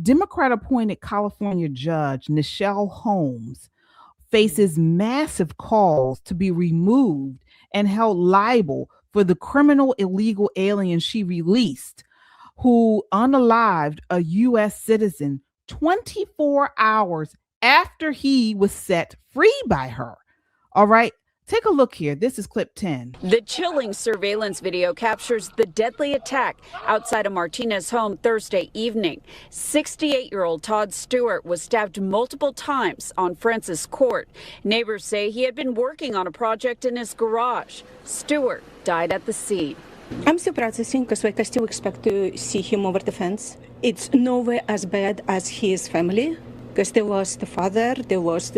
Democrat-appointed California judge Nichelle Holmes faces massive calls to be removed and held liable for the criminal illegal alien she released, who unalived a U.S. citizen 24 hours after he was set free by her. All right. Take a look here. This is clip 10. The chilling surveillance video captures the deadly attack outside a Martinez home Thursday evening. 68-year-old Todd Stewart was stabbed multiple times on Francis Court. Neighbors say he had been working on a project in his garage. Stewart died at the scene. I'm still processing because I still expect to see him over the fence. It's nowhere as bad as his family. Because there was the father, there was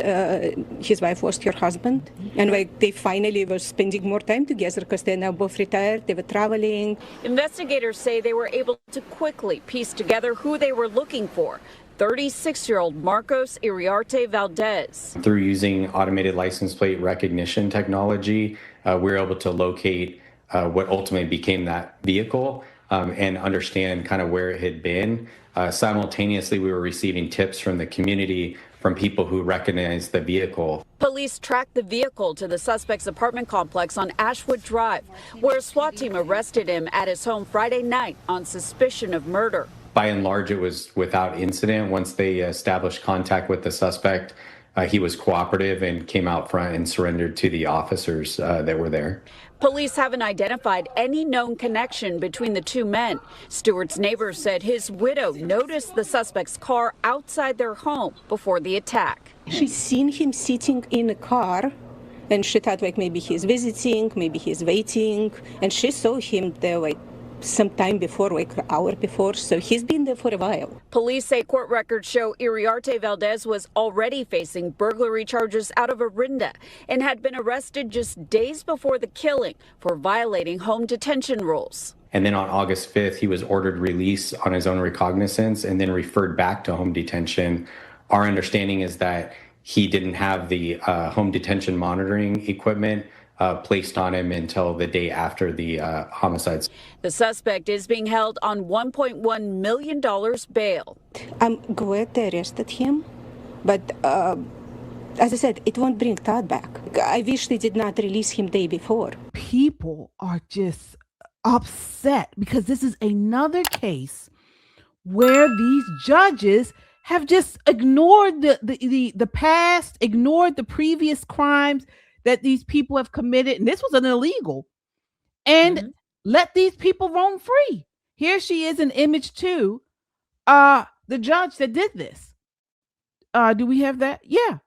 his wife was her husband, and they finally were spending more time together because they're now both retired, they were traveling. Investigators say they were able to quickly piece together who they were looking for. 36-year-old Marcos Iriarte Valdez. Through using automated license plate recognition technology, we were able to locate what ultimately became that vehicle and understand kind of where it had been. Simultaneously, we were receiving tips from the community from people who recognized the vehicle. Police tracked the vehicle to the suspect's apartment complex on Ashwood Drive, where a SWAT team arrested him at his home Friday night on suspicion of murder. By and large, it was without incident. Once they established contact with the suspect, he was cooperative and came out front and surrendered to the officers that were there. Police haven't identified any known connection between the two men. Stewart's neighbors said his widow noticed the suspect's car outside their home before the attack. She seen him sitting in a car, and she thought maybe he's visiting, maybe he's waiting, and she saw him there some time before, an hour before, so he's been there for a while. Police say court records show Iriarte Valdez was already facing burglary charges out of Orinda and had been arrested just days before the killing for violating home detention rules. And then on August 5th, he was ordered release on his own recognizance and then referred back to home detention. Our understanding is that he didn't have the home detention monitoring equipment placed on him until the day after the homicides. The suspect is being held on $1.1 million bail. I'm glad they arrested him, but as I said, it won't bring Todd back. I wish they did not release him day before. People are just upset because this is another case where these judges have just ignored the past, ignored the previous crimes that these people have committed, and this was an illegal, and let these people roam free. Here she is in image 2, the judge that did this. Do we have that? Yeah.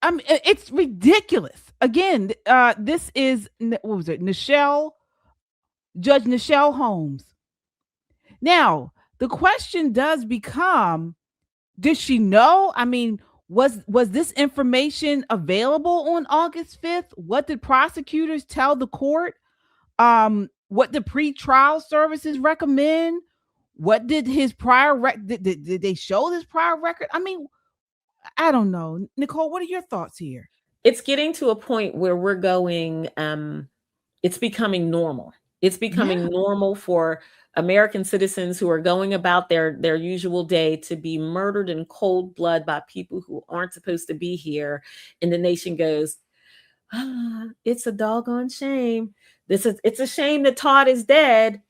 It's ridiculous. Again, this is, what was it? Judge Nichelle Holmes. Now, the question does become, did she know? I mean, was this information available on August 5th? What did prosecutors tell the court? What did pretrial services recommend? What did his prior did they show this prior record? I mean, I don't know. Nicole, what are your thoughts here? It's getting to a point where we're going, it's becoming normal. It's becoming normal for American citizens who are going about their usual day to be murdered in cold blood by people who aren't supposed to be here. And the nation goes, it's a doggone shame. It's a shame that Todd is dead,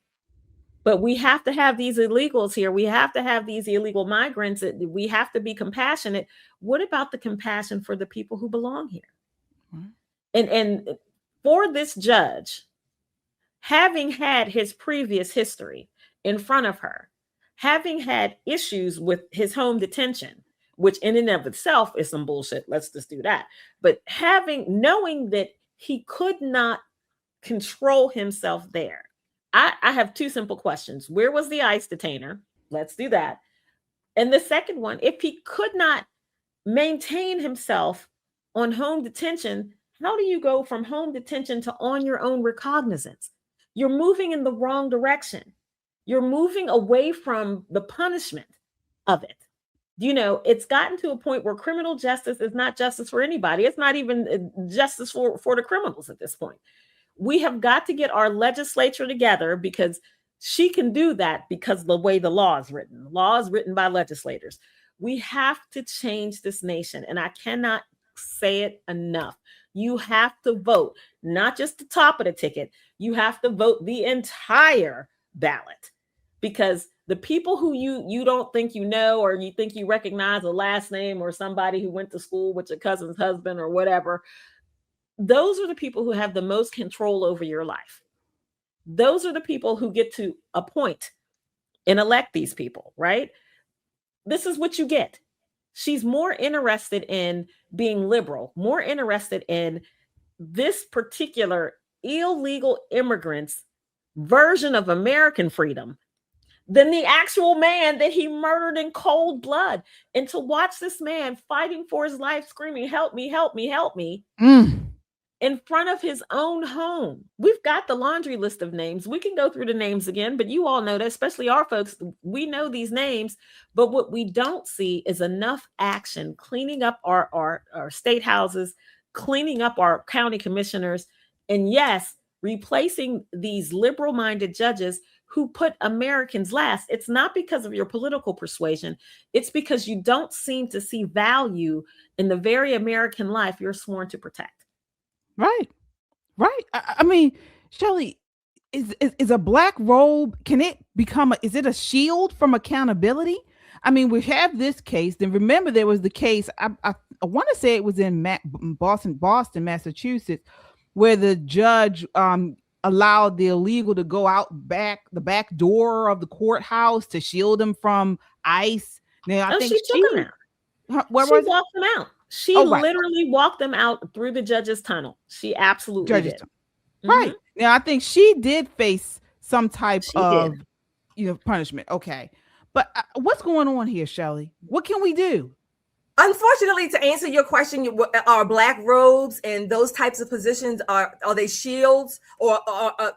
but we have to have these illegals here. We have to have these illegal migrants. We have to be compassionate. What about the compassion for the people who belong here? And for this judge, having had his previous history in front of her, having had issues with his home detention, which in and of itself is some bullshit. Let's just do that. But knowing that he could not control himself there. I have two simple questions. Where was the ICE detainer? Let's do that. And the second one, if he could not maintain himself on home detention, how do you go from home detention to on your own recognizance? You're moving in the wrong direction. You're moving away from the punishment of it. You know, it's gotten to a point where criminal justice is not justice for anybody. It's not even justice for the criminals at this point. We have got to get our legislature together because She can do that because of the way the law is written. Law is written by legislators. We have to change this nation, and I cannot say it enough. You have to vote, not just the top of the ticket. You have to vote the entire ballot, because the people who you don't think you know, or you think you recognize a last name, or somebody who went to school with your cousin's husband or whatever, those are the people who have the most control over your life. Those are the people who get to appoint and elect these people, right? This is what you get. She's more interested in being liberal, more interested in this particular illegal immigrant's version of American freedom than the actual man that he murdered in cold blood. And to watch this man fighting for his life, screaming, "Help me, help me, help me," in front of his own home. We've got the laundry list of names. We can go through the names again, but you all know that, especially our folks, we know these names. But what we don't see is enough action cleaning up our state houses, cleaning up our county commissioners, and yes, replacing these liberal-minded judges who put Americans last. It's not because of your political persuasion. It's because you don't seem to see value in the very American life you're sworn to protect. Right. I mean, Shelley, is a black robe, can it become is it a shield from accountability? I mean, we have this case. Then remember, there was the case, I want to say it was in Boston, Massachusetts, where the judge allowed the illegal to go out the back door of the courthouse to shield them from ICE. Now, I think she took them out. Where she was walked them out. She literally walked them out through the judge's tunnel. She absolutely did. Right. Now, I think she did face some type of punishment. Okay. But what's going on here, Shelley? What can we do? Unfortunately, to answer your question, are black robes and those types of positions, are they shields, or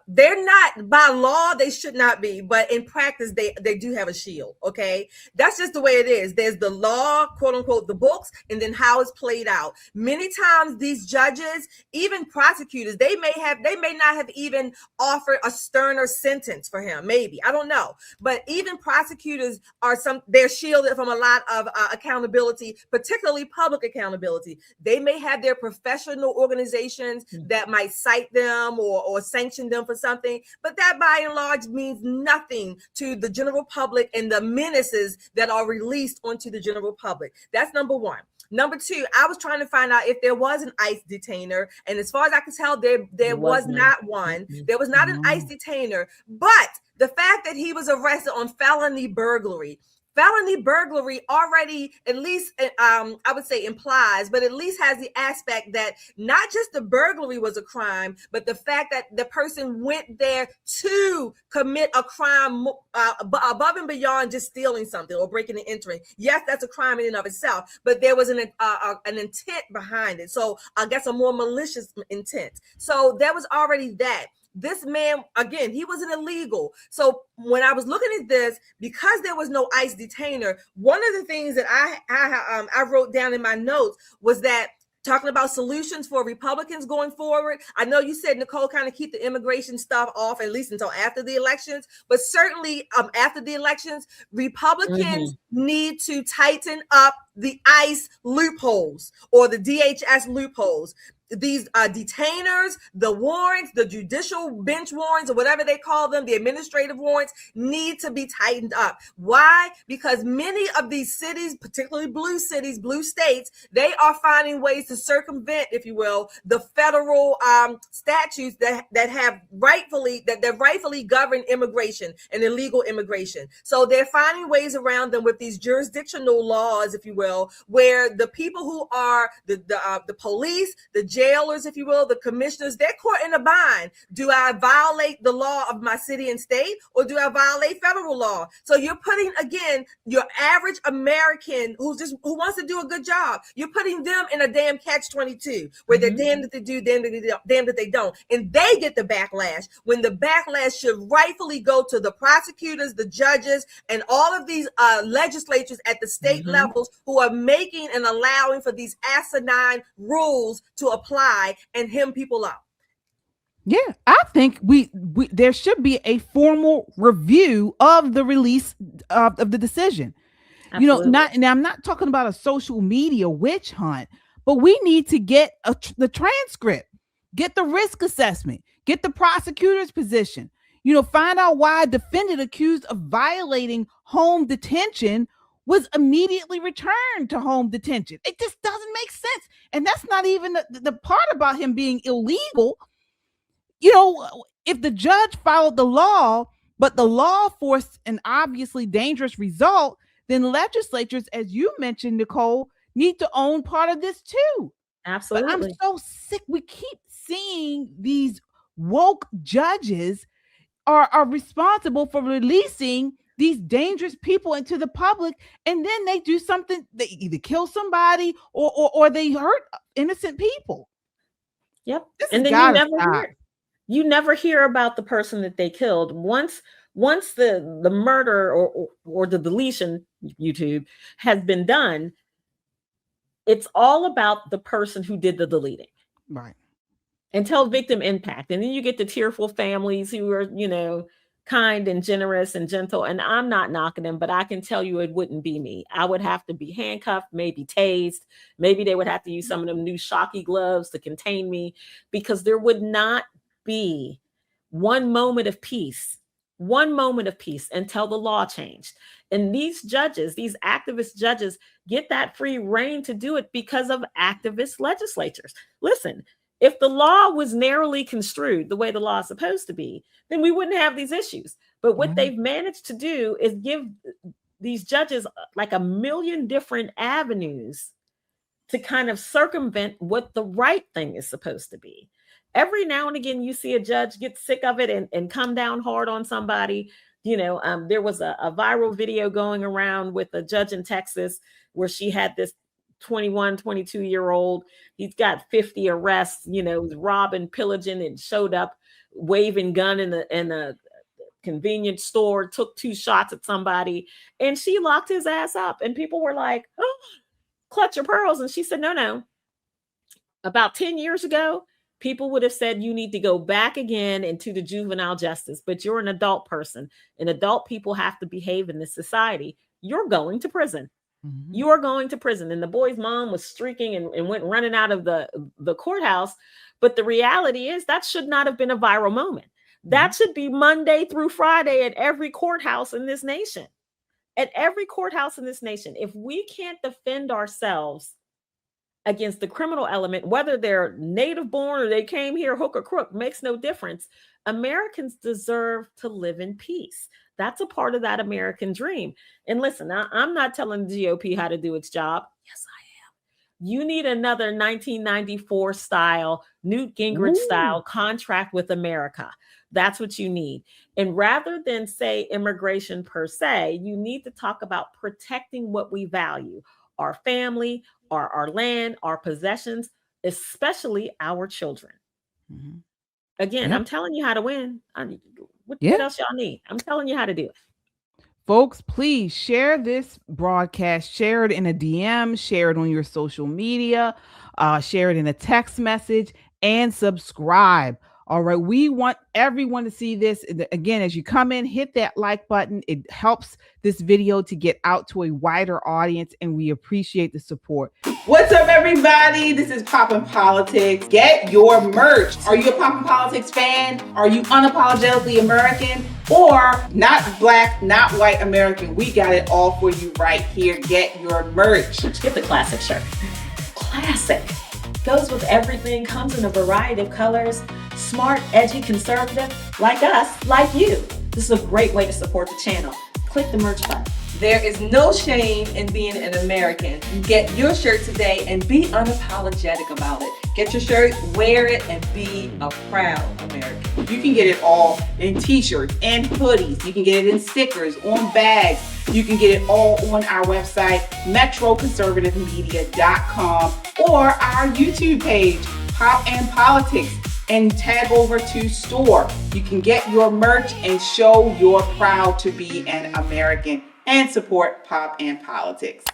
they're not by law? They should not be, but in practice, they do have a shield. Okay, that's just the way it is. There's the law, quote unquote, the books, and then how it's played out. Many times, these judges, even prosecutors, they may not have even offered a sterner sentence for him. Maybe, I don't know, but even prosecutors they're shielded from a lot of accountability, particularly public accountability. They may have their professional organizations that might cite them or sanction them for something, but that by and large means nothing to the general public and the menaces that are released onto the general public. That's number one. Number two, I was trying to find out if there was an ICE detainer, and as far as I can tell, there was not one. There was not an ICE detainer, but the fact that he was arrested on felony burglary already, at least I would say implies, but at least has the aspect that not just the burglary was a crime, but the fact that the person went there to commit a crime above and beyond just stealing something or breaking and entering. Yes, that's a crime in and of itself, but there was an intent behind it. So I guess a more malicious intent. So there was already that. This man, again, he was an illegal. So when I was looking at this, because there was no ICE detainer, one of the things that I wrote down in my notes was that talking about solutions for Republicans going forward. I know you said, Nicole, kind of keep the immigration stuff off at least until after the elections, but certainly after the elections, Republicans need to tighten up the ICE loopholes or the DHS loopholes. These detainers, the warrants, the judicial bench warrants, or whatever they call them, the administrative warrants, need to be tightened up. Why? Because many of these cities, particularly blue cities, blue states, they are finding ways to circumvent, if you will, the federal statutes that rightfully govern immigration and illegal immigration. So they're finding ways around them with these jurisdictional laws, if you will, where the people who are the police, the jailers, if you will, the commissioners, they're caught in a bind. Do I violate the law of my city and state, or do I violate federal law? So you're putting, again, your average American who wants to do a good job, you're putting them in a damn catch-22 where they're damned if they do, damned if they don't. And they get the backlash when the backlash should rightfully go to the prosecutors, the judges, and all of these legislatures at the state levels who are making and allowing for these asinine rules to apply and hem people out. Yeah, I think we there should be a formal review of the release of the decision. Absolutely. Not now. I'm not talking about a social media witch hunt, but we need to get the transcript, get the risk assessment, get the prosecutor's position. Find out why a defendant accused of violating home detention was immediately returned to home detention. It just doesn't make sense, and that's not even the part about him being illegal. If the judge followed the law, but the law forced an obviously dangerous result, then legislatures, as you mentioned, Nicole, need to own part of this too. Absolutely. But I'm so sick. We keep seeing these woke judges are responsible for releasing these dangerous people into the public, and then they do something. They either kill somebody or they hurt innocent people. Yep. This And then you never hear about the person that they killed. Once the murder or the deletion, YouTube, has been done, it's all about the person who did the deleting. Right. Until victim impact. And then you get the tearful families who are, kind and generous and gentle. And I'm not knocking them, but I can tell you it wouldn't be me. I would have to be handcuffed, maybe tased. Maybe they would have to use some of them new shocky gloves to contain me, because there would not be one moment of peace until the law changed. And these judges, these activist judges, get that free reign to do it because of activist legislatures. Listen, if the law was narrowly construed the way the law is supposed to be, then we wouldn't have these issues. But what they've managed to do is give these judges like a million different avenues to kind of circumvent what the right thing is supposed to be. Every now and again, you see a judge get sick of it and come down hard on somebody. There was a viral video going around with a judge in Texas where she had this 21, 22-year-old. He's got 50 arrests, was robbing, pillaging, and showed up waving gun in a convenience store, took 2 shots at somebody, and she locked his ass up. And people were like, oh, clutch your pearls. And she said, no. About 10 years ago, people would have said you need to go back again into the juvenile justice, but you're an adult person, and adult people have to behave in this society. You're going to prison. Mm-hmm. You are going to prison. And the boy's mom was streaking and went running out of the courthouse. But the reality is that should not have been a viral moment. Mm-hmm. That should be Monday through Friday at every courthouse in this nation. At every courthouse in this nation. If we can't defend ourselves against the criminal element, whether they're native born or they came here hook or crook, makes no difference. Americans deserve to live in peace. That's a part of that American dream. And listen, I'm not telling the GOP how to do its job. Yes, I am. You need another 1994 style, Newt Gingrich style contract with America. That's what you need. And rather than say immigration per se, you need to talk about protecting what we value: our family, our land, our possessions, especially our children. Mm-hmm. Again, I'm telling you how to win. What else y'all need? I'm telling you how to do it. Folks, please share this broadcast. Share it in a DM. Share it on your social media. Share it in a text message, and subscribe. All right. We want everyone to see this. Again, as you come in, hit that like button. It helps this video to get out to a wider audience, and we appreciate the support. What's up, everybody? This is Poppin' Politics. Get your merch. Are you a Poppin' Politics fan? Are you unapologetically American? Or not black, not white American? We got it all for you right here. Get your merch. Get the classic shirt. Classic. Goes with everything, comes in a variety of colors. Smart, edgy, conservative, like us, like you. This is a great way to support the channel. Click the merch button. There is no shame in being an American. Get your shirt today and be unapologetic about it. Get your shirt, wear it, and be a proud American. You can get it all in t-shirts and hoodies. You can get it in stickers, on bags. You can get it all on our website, metroconservativemedia.com, or our YouTube page, Pop and Politics, and tag over to store. You can get your merch and show you're proud to be an American and support Pop and Politics.